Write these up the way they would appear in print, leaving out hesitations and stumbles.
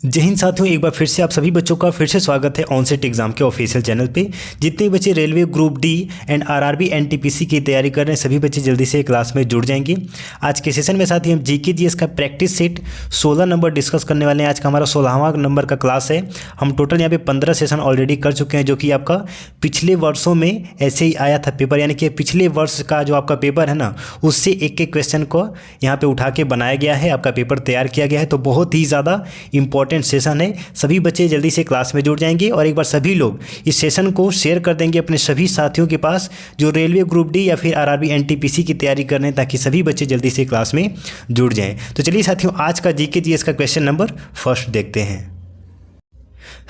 जय हिंद साथियों, एक बार फिर से आप सभी बच्चों का फिर से स्वागत है ऑनसेट एग्जाम के ऑफिशियल चैनल पे। जितने बच्चे railway group D and RRB NTPC की तैयारी कर रहे हैं सभी बच्चे जल्दी से क्लास में जुड़ जाएंगे। आज के सेशन में साथी हम जीके जीएस का प्रैक्टिस सेट 16 नंबर डिस्कस करने वाले हैं। आज का हमारा 16वां नंबर का क्लास है। हम टोटल यहाँ पे 15 सेशन ऑलरेडी कर चुके हैं, जो कि आपका पिछले वर्षों में ऐसे ही आया था पेपर, यानी कि पिछले वर्ष का जो आपका पेपर है ना, उससे एक एक क्वेश्चन को यहाँ पे उठा के बनाया गया है, आपका पेपर तैयार किया गया है। तो बहुत ही ज़्यादा इंपॉर्टेंट सेशन है। सभी बच्चे जल्दी से क्लास में जुड़ जाएंगे और एक बार सभी लोग इस सेशन को शेयर कर देंगे अपने सभी साथियों के पास जो रेलवे ग्रुप डी या फिर आरआरबी एनटीपीसी की तैयारी कर रहे हैं, ताकि सभी बच्चे जल्दी से क्लास में जुड़ जाएं। तो चलिए साथियों, आज का जीके जीएस का क्वेश्चन नंबर फर्स्ट देखते हैं।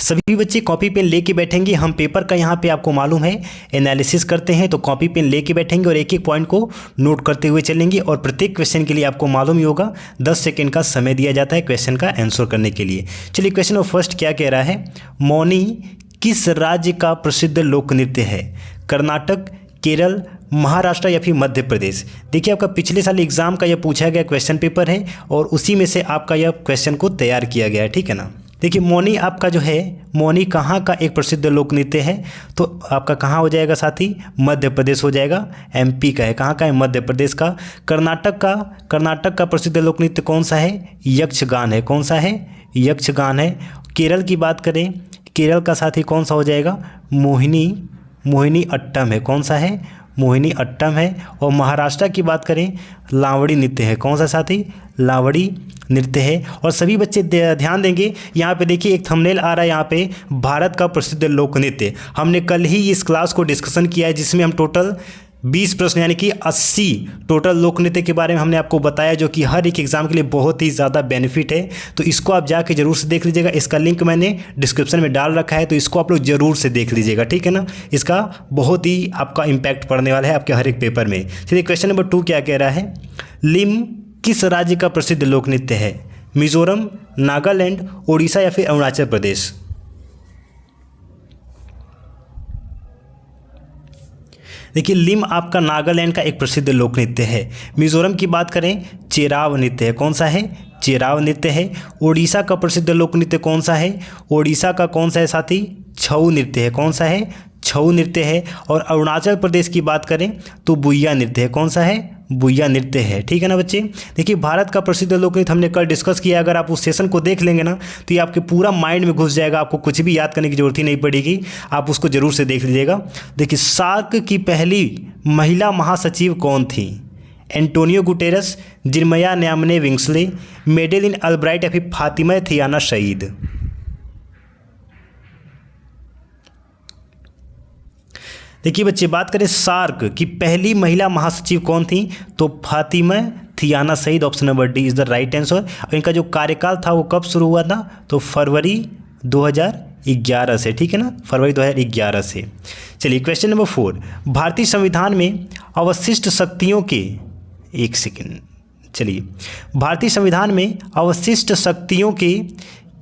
सभी बच्चे कॉपी पेन लेके बैठेंगे। हम पेपर का यहाँ पे आपको मालूम है एनालिसिस करते हैं, तो कॉपी पेन लेके बैठेंगे और एक एक पॉइंट को नोट करते हुए चलेंगे। और प्रत्येक क्वेश्चन के लिए आपको मालूम ही होगा 10 सेकंड का समय दिया जाता है क्वेश्चन का आंसर करने के लिए। चलिए क्वेश्चन नंबर फर्स्ट क्या कह रहा है, मौनी किस राज्य का प्रसिद्ध लोक नृत्य है? कर्नाटक, केरल, महाराष्ट्र या फिर मध्य प्रदेश? देखिए, आपका पिछले साल एग्जाम का यह पूछा गया क्वेश्चन पेपर है और उसी में से आपका यह क्वेश्चन को तैयार किया गया है, ठीक है ना। देखिए, मौनी आपका जो है, मौनी कहाँ का एक प्रसिद्ध लोक नृत्य है? तो आपका कहाँ हो जाएगा साथी? मध्य प्रदेश हो जाएगा, एमपी का है। कहाँ का है? मध्य प्रदेश का। कर्नाटक का प्रसिद्ध लोक नृत्य कौन सा है? यक्षगान है। कौन सा है? यक्षगान है। केरल की बात करें, केरल का साथी कौन सा हो जाएगा? मोहिनी अट्टम है। कौन सा है? मोहिनी अट्टम है। और महाराष्ट्र की बात करें, लावड़ी नृत्य है। कौन सा साथी? लावड़ी नृत्य है। और सभी बच्चे ध्यान देंगे, यहाँ पे देखिए एक थंबनेल आ रहा है यहाँ पे, भारत का प्रसिद्ध लोक नृत्य। हमने कल ही इस क्लास को डिस्कशन किया है, जिसमें हम टोटल 20 प्रश्न यानी कि 80 टोटल लोक नृत्य के बारे में हमने आपको बताया, जो कि हर एक एग्जाम के लिए बहुत ही ज़्यादा बेनिफिट है। तो इसको आप जाके जरूर से देख लीजिएगा। इसका लिंक मैंने डिस्क्रिप्शन में डाल रखा है, तो इसको आप लोग जरूर से देख लीजिएगा, ठीक है ना। इसका बहुत ही आपका इम्पैक्ट पड़ने वाला है आपके हर एक पेपर में। चलिए क्वेश्चन नंबर 2 क्या कह रहा है, लिम किस राज्य का प्रसिद्ध लोक नृत्य है? मिजोरम, नागालैंड, उड़ीसा या फिर अरुणाचल प्रदेश? देखिए, लिम आपका नागालैंड का एक प्रसिद्ध लोक नृत्य है। मिजोरम की बात करें, चेराव नृत्य है। कौन सा है? चेराव नृत्य है। उड़ीसा का प्रसिद्ध लोक नृत्य कौन सा है? उड़ीसा का कौन सा है साथी? छऊ नृत्य है। कौन सा है? छऊ नृत्य है। और अरुणाचल प्रदेश की बात करें तो बुइया नृत्य है। कौन सा है? बुइया नृत्य है, ठीक है ना बच्चे। देखिए, भारत का प्रसिद्ध लोक नृत्य हमने कल डिस्कस किया। अगर आप उस सेशन को देख लेंगे ना, तो ये आपके पूरा माइंड में घुस जाएगा, आपको कुछ भी याद करने की जरूरत ही नहीं पड़ेगी। आप उसको जरूर से देख लीजिएगा। देखिए, सार्क की पहली महिला महासचिव कौन थी? एंटोनियो गुटेरस, जिरमया न्यामने विंग्सले, मेडेलिन अल्ब्राइट या फिर फातिमा थियाना शहीद? देखिए बच्चे, बात करें सार्क की पहली महिला महासचिव कौन थी, तो फातिमा थियाना शहीद। Option number D is the right answer. और इनका जो कार्यकाल था वो कब शुरू हुआ था? तो फरवरी 2011 से, ठीक है ना, फरवरी 2011 से। चलिए क्वेश्चन नंबर 4, भारतीय संविधान में अवशिष्ट शक्तियों के, एक सेकेंड, चलिए, भारतीय संविधान में अवशिष्ट शक्तियों के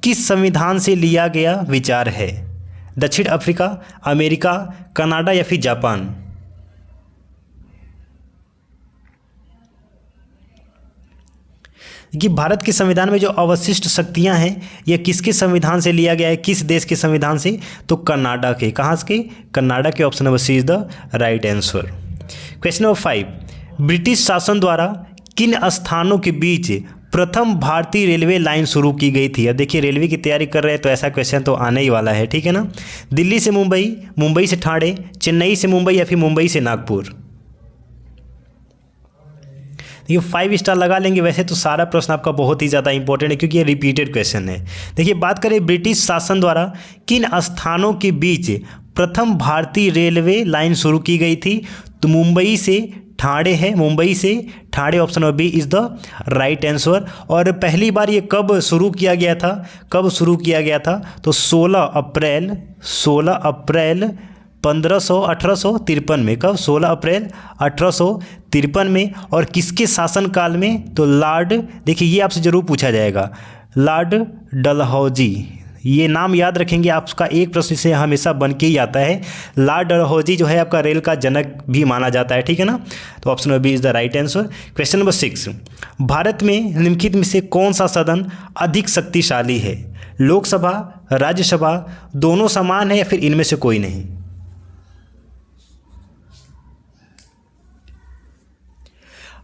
किस संविधान से लिया गया विचार है? दक्षिण अफ्रीका, अमेरिका, कनाडा या फिर जापान? कि भारत के संविधान में जो अवशिष्ट शक्तियां हैं, यह किसके संविधान से लिया गया है? किस देश के संविधान से? तो कनाडा के। कहाँ के? कनाडा के। Option number C is the right answer. Question number 5, British शासन द्वारा किन स्थानों के बीच प्रथम भारतीय रेलवे लाइन शुरू की गई थी? अब देखिए, रेलवे की तैयारी कर रहे हैं तो ऐसा क्वेश्चन तो आने ही वाला है, ठीक है ना। दिल्ली से मुंबई, मुंबई से ठाणे, चेन्नई से मुंबई या फिर मुंबई से नागपुर? ये 5 स्टार लगा लेंगे। वैसे तो सारा प्रश्न आपका बहुत ही ज़्यादा इंपॉर्टेंट है, क्योंकि ये रिपीटेड क्वेश्चन है। देखिए, बात करें ब्रिटिश शासन द्वारा किन स्थानों के बीच प्रथम भारतीय रेलवे लाइन शुरू की गई थी, तो मुंबई से ठाणे है, मुंबई से Thane. Option number B is the right answer. और पहली बार ये कब शुरू किया गया था? कब शुरू किया गया था? तो 16 अप्रैल 1853 में। कब? 16 अप्रैल 1853 में। और किसके शासनकाल में? तो लॉर्ड, देखिए ये आपसे जरूर पूछा जाएगा, लॉर्ड डलहौजी। ये नाम याद रखेंगे, आपका एक प्रश्न से हमेशा बन के ही आता है। लॉर्ड डलहौजी जो है आपका रेल का जनक भी माना जाता है, ठीक है ना। तो option number B is the right answer. Question number 6, Bharat में निम्नलिखित में से कौन सा सदन अधिक शक्तिशाली है? लोकसभा, राज्यसभा दोनों समान है या फिर इनमें से कोई नहीं?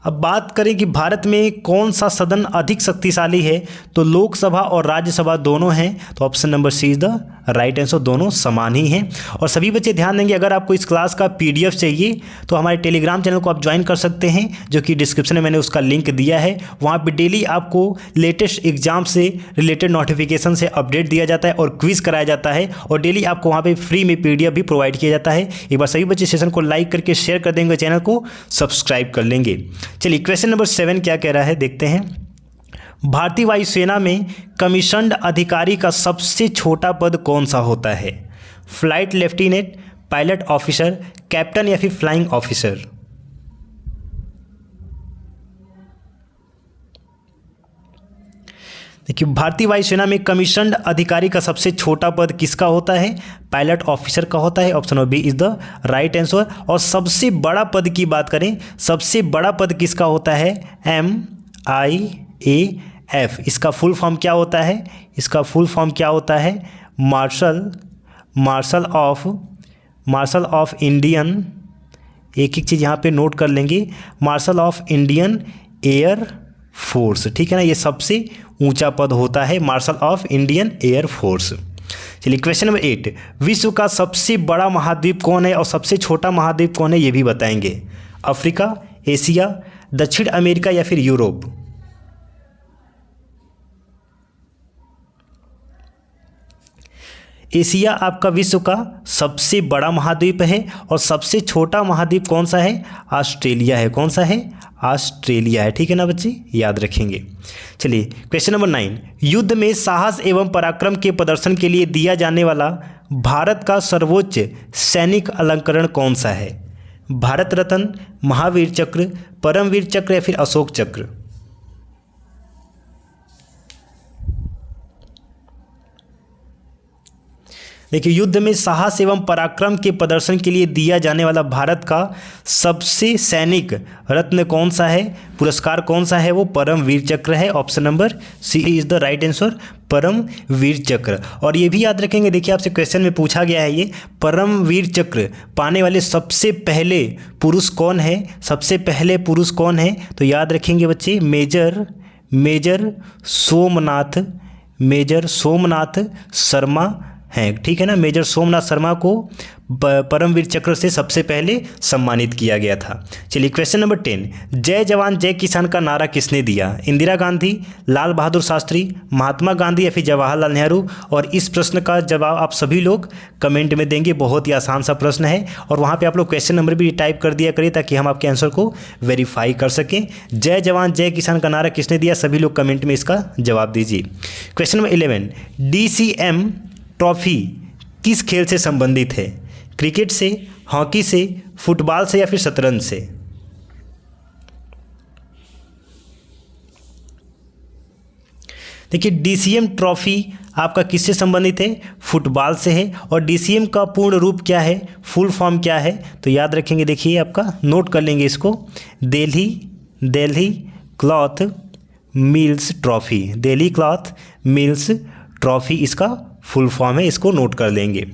अब बात करें कि भारत में कौन सा सदन अधिक शक्तिशाली है, तो लोकसभा और राज्यसभा दोनों हैं, तो option number C is the right answer, दोनों समान ही हैं। और सभी बच्चे ध्यान देंगे, अगर आपको इस क्लास का पीडीएफ चाहिए तो हमारे टेलीग्राम चैनल को आप ज्वाइन कर सकते हैं, जो कि डिस्क्रिप्शन में मैंने उसका लिंक दिया है। वहाँ पे डेली आपको लेटेस्ट एग्जाम से रिलेटेड नोटिफिकेशन से अपडेट दिया जाता है और क्विज कराया जाता है, और डेली आपको वहाँ पे फ्री में पीडीएफ भी प्रोवाइड किया जाता है। एक बार सभी बच्चे सेशन को लाइक करके शेयर कर देंगे, चैनल को सब्सक्राइब कर लेंगे। चलिए क्वेश्चन नंबर 7 क्या कह रहा है, देखते हैं। भारतीय वायुसेना में कमीशन्ड अधिकारी का सबसे छोटा पद कौन सा होता है? Flight lieutenant, pilot officer, captain या फिर फ्लाइंग ऑफिसर? देखिए, भारतीय वायुसेना में कमीशन्ड अधिकारी का सबसे छोटा पद किसका होता है? पायलट ऑफिसर का होता है। Option B is the right answer. और सबसे बड़ा पद की बात करें, सबसे बड़ा पद किसका होता है? MIAF। इसका फुल फॉर्म क्या होता है? इसका फुल फॉर्म क्या होता है? मार्शल ऑफ इंडियन, एक एक चीज़ यहाँ पे नोट कर लेंगे, marshal of Indian air force, ठीक है ना। ये सबसे ऊंचा पद होता है, marshal of Indian air force. चलिए क्वेश्चन नंबर 8, विश्व का सबसे बड़ा महाद्वीप कौन है और सबसे छोटा महाद्वीप कौन है, ये भी बताएंगे। अफ्रीका, एशिया, दक्षिण अमेरिका या फिर यूरोप? एशिया आपका विश्व का सबसे बड़ा महाद्वीप है, और सबसे छोटा महाद्वीप कौन सा है? ऑस्ट्रेलिया है। कौन सा है? ऑस्ट्रेलिया है, ठीक है ना बच्चे, याद रखेंगे। चलिए क्वेश्चन नंबर 9, युद्ध में साहस एवं पराक्रम के प्रदर्शन के लिए दिया जाने वाला भारत का सर्वोच्च सैनिक अलंकरण कौन सा है? भारत रत्न, महावीर चक्र, परमवीर चक्र या फिर अशोक चक्र? देखिए, युद्ध में साहस एवं पराक्रम के प्रदर्शन के लिए दिया जाने वाला भारत का सबसे सैनिक रत्न कौन सा है, पुरस्कार कौन सा है? वो परमवीर चक्र है। Option number C is the right answer, Param Vir Chakra. और ये भी याद रखेंगे, देखिए आपसे क्वेश्चन में पूछा गया है, ये परमवीर चक्र पाने वाले सबसे पहले पुरुष कौन है? सबसे पहले पुरुष कौन है? तो याद रखेंगे बच्चे, मेजर सोमनाथ शर्मा हैं, ठीक है ना। मेजर सोमनाथ शर्मा को परमवीर चक्र से सबसे पहले सम्मानित किया गया था। चलिए क्वेश्चन नंबर 10, जय जवान जय किसान का नारा किसने दिया? इंदिरा गांधी, लाल बहादुर शास्त्री, महात्मा गांधी या फिर जवाहरलाल नेहरू? और इस प्रश्न का जवाब आप सभी लोग कमेंट में देंगे, बहुत ही आसान सा प्रश्न है, और वहाँ पे आप लोग क्वेश्चन नंबर भी टाइप कर दिया करिए ताकि हम आपके आंसर को वेरीफाई कर सकें। जय जवान जय किसान का नारा किसने दिया? सभी लोग कमेंट में इसका जवाब दीजिए। क्वेश्चन नंबर 11, DCM ट्रॉफी किस खेल से संबंधित है? क्रिकेट से, हॉकी से, फुटबॉल से या फिर शतरंज से? देखिए, DCM ट्रॉफी आपका किससे संबंधित है? फुटबॉल से है। और DCM का पूर्ण रूप क्या है, फुल फॉर्म क्या है? तो याद रखेंगे, देखिए आपका नोट कर लेंगे इसको, Delhi cloth mills trophy, Delhi cloth mills trophy इसका फुल फॉर्म है, इसको नोट कर लेंगे।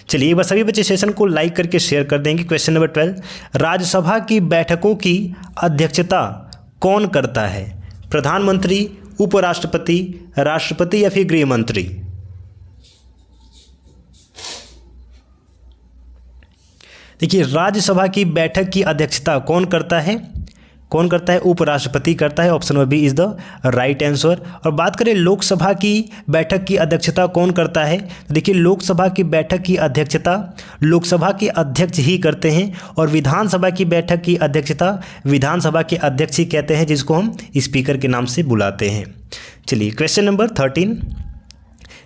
चलिए एक बार सभी बच्चे सेशन को लाइक करके शेयर कर देंगे। क्वेश्चन नंबर 12, राज्यसभा की बैठकों की अध्यक्षता कौन करता है? प्रधानमंत्री, उपराष्ट्रपति, राष्ट्रपति या फिर गृह मंत्री? देखिए, राज्यसभा की बैठक की अध्यक्षता कौन करता है? उपराष्ट्रपति करता है। Option number B is the right answer. और बात करें लोकसभा की बैठक की अध्यक्षता कौन करता है, तो देखिए लोकसभा की बैठक की अध्यक्षता लोकसभा के अध्यक्ष ही करते हैं, और विधानसभा की बैठक की अध्यक्षता विधानसभा के अध्यक्ष ही कहते हैं, जिसको हम स्पीकर के नाम से बुलाते हैं। चलिए क्वेश्चन नंबर 13,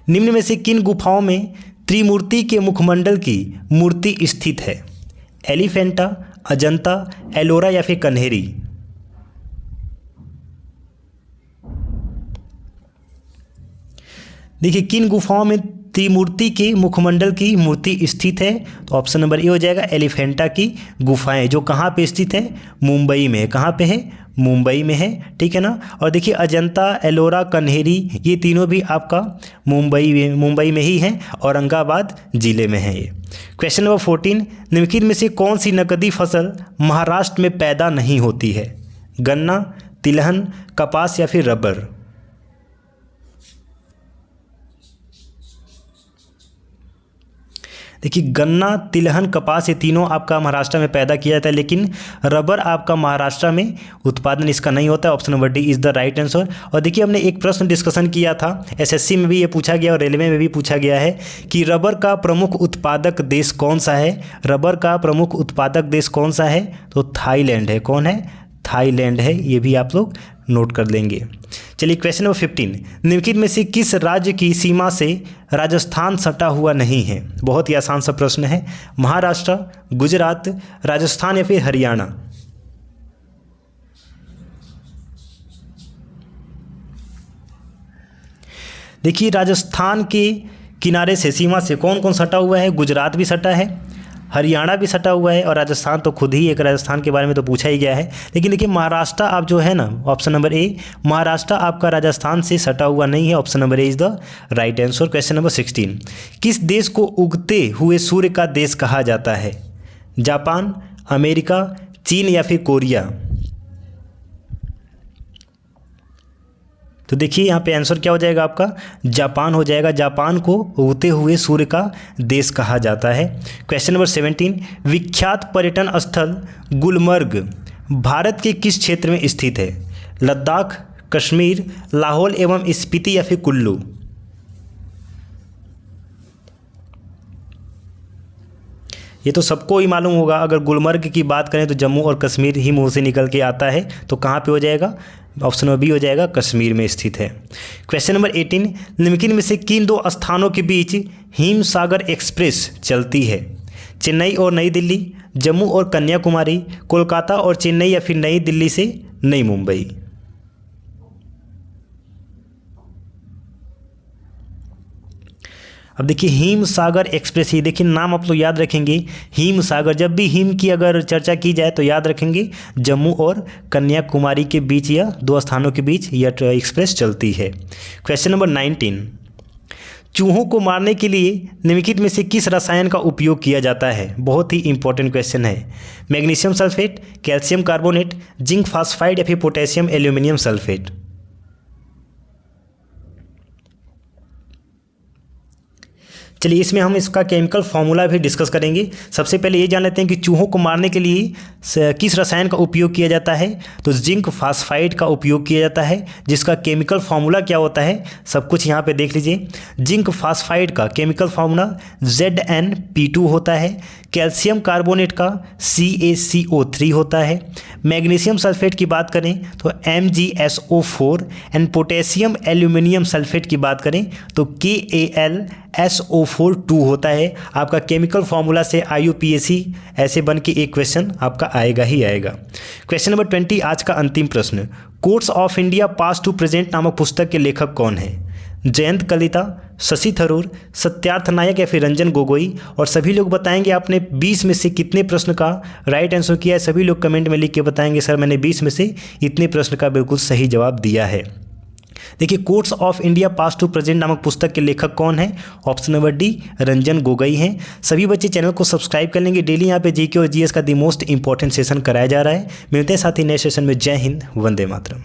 निम्न में से किन गुफाओं में त्रिमूर्ति के मुखमंडल की मूर्ति स्थित है? एलिफेंटा, अजंता, एलोरा या फिर कन्हेरी? देखिए, किन गुफाओं में त्रिमूर्ति के मुखमंडल की मूर्ति स्थित है? तो ऑप्शन नंबर ए हो जाएगा एलिफेंटा की गुफाएं, जो कहाँ पे स्थित है? मुंबई में। कहाँ पे है? मुंबई में है, ठीक है ना। और देखिए अजंता, एलोरा, कन्हेरी ये तीनों भी आपका मुंबई में ही हैं, औरंगाबाद ज़िले में है ये। क्वेश्चन नंबर 14, निम्नलिखित में से कौन सी नकदी फसल महाराष्ट्र में पैदा नहीं होती है? गन्ना, तिलहन, कपास या फिर रबर? देखिए गन्ना, तिलहन, कपास ये तीनों आपका महाराष्ट्र में पैदा किया जाता है, लेकिन रबर आपका महाराष्ट्र में उत्पादन इसका नहीं होता है। Option number D is the right answer. और देखिए हमने एक प्रश्न डिस्कशन किया था, एसएससी में भी ये पूछा गया और रेलवे में भी पूछा गया है कि रबर का प्रमुख उत्पादक देश कौन सा है? रबर का प्रमुख उत्पादक देश कौन सा है? तो थाईलैंड है। कौन है? थाईलैंड है। ये भी आप लोग नोट कर लेंगे। चलिए क्वेश्चन नंबर 15, निम्नलिखित में से किस राज्य की सीमा से राजस्थान सटा हुआ नहीं है? बहुत ही आसान सा प्रश्न है। महाराष्ट्र, गुजरात, राजस्थान या फिर हरियाणा? देखिए राजस्थान के किनारे से, सीमा से कौन कौन सटा हुआ है? गुजरात भी सटा है, हरियाणा भी सटा हुआ है और राजस्थान तो खुद ही एक, राजस्थान के बारे में तो पूछा ही गया है। लेकिन देखिए महाराष्ट्र आप जो है ना, ऑप्शन नंबर ए, महाराष्ट्र आपका राजस्थान से सटा हुआ नहीं है। Option number A is the right answer. Question number 16, किस देश को उगते हुए सूर्य का देश कहा जाता है? जापान, अमेरिका, चीन या फिर कोरिया? तो देखिए यहाँ पे आंसर क्या हो जाएगा आपका? जापान हो जाएगा। जापान को उगते हुए सूर्य का देश कहा जाता है। क्वेश्चन नंबर 17, विख्यात पर्यटन स्थल गुलमर्ग भारत के किस क्षेत्र में स्थित है? लद्दाख, कश्मीर, लाहौल एवं स्पीति या फिर कुल्लू? ये तो सबको ही मालूम होगा। अगर गुलमर्ग की बात करें तो जम्मू और कश्मीर ही मुंह से निकल के आता है, तो कहाँ पे हो जाएगा? ऑप्शन नंबर बी हो जाएगा, कश्मीर में स्थित है। क्वेश्चन नंबर 18, निम्नलिखित में से किन दो स्थानों के बीच हिमसागर एक्सप्रेस चलती है? चेन्नई और नई दिल्ली, जम्मू और कन्याकुमारी, कोलकाता और चेन्नई या फिर नई दिल्ली से नई मुंबई? अब देखिए हिमसागर एक्सप्रेस, ये देखिए नाम आप लोग याद रखेंगे। हिमसागर, जब भी हिम की अगर चर्चा की जाए तो याद रखेंगे जम्मू और कन्याकुमारी के बीच या दो स्थानों के बीच यह एक्सप्रेस चलती है। क्वेश्चन नंबर 19, चूहों को मारने के लिए निम्नलिखित में से किस रसायन का उपयोग किया जाता है? बहुत ही इंपॉर्टेंट क्वेश्चन है। Magnesium sulphate, calcium carbonate, zinc phosphide या फिर पोटेशियम एल्यूमिनियम सल्फेट? चलिए इसमें हम इसका केमिकल फार्मूला भी डिस्कस करेंगे। सबसे पहले ये जान लेते हैं कि चूहों को मारने के लिए किस रसायन का उपयोग किया जाता है? तो जिंक फास्फाइड का उपयोग किया जाता है, जिसका केमिकल फार्मूला क्या होता है सब कुछ यहाँ पे देख लीजिए। जिंक फास्फाइड का केमिकल फार्मूला ZnP2 होता है। कैल्शियम कार्बोनेट का CaCO3 होता है। मैग्नीशियम सल्फेट की बात करें तो MgSO4 and potassium aluminium sulphate की बात करें तो KAlSO4 होता है। आपका केमिकल फार्मूला से IUPAC ऐसे बन के एक क्वेश्चन आपका आएगा ही आएगा। क्वेश्चन नंबर 20, आज का अंतिम प्रश्न, Courts of India Past to Present नामक पुस्तक के लेखक कौन है? जयंत कलिता, शशि थरूर, सत्यार्थ नायक या फिर रंजन गोगोई? और सभी लोग बताएंगे आपने 20 में से कितने प्रश्न का राइट आंसर किया है। सभी लोग कमेंट में लिख के बताएंगे सर मैंने 20 में से इतने प्रश्न का बिल्कुल सही जवाब दिया है। देखिए Courts of India Past to Present नामक पुस्तक के लेखक कौन है? Option number D Ranjan Gogoi हैं। सभी बच्चे चैनल को सब्सक्राइब कर लेंगे। डेली यहाँ पे जीके और जीएस का दी मोस्ट इंपॉर्टेंट सेशन कराया जा रहा है। मिलते हैं साथ ही नए सेशन में। जय हिंद, वंदे मातरम।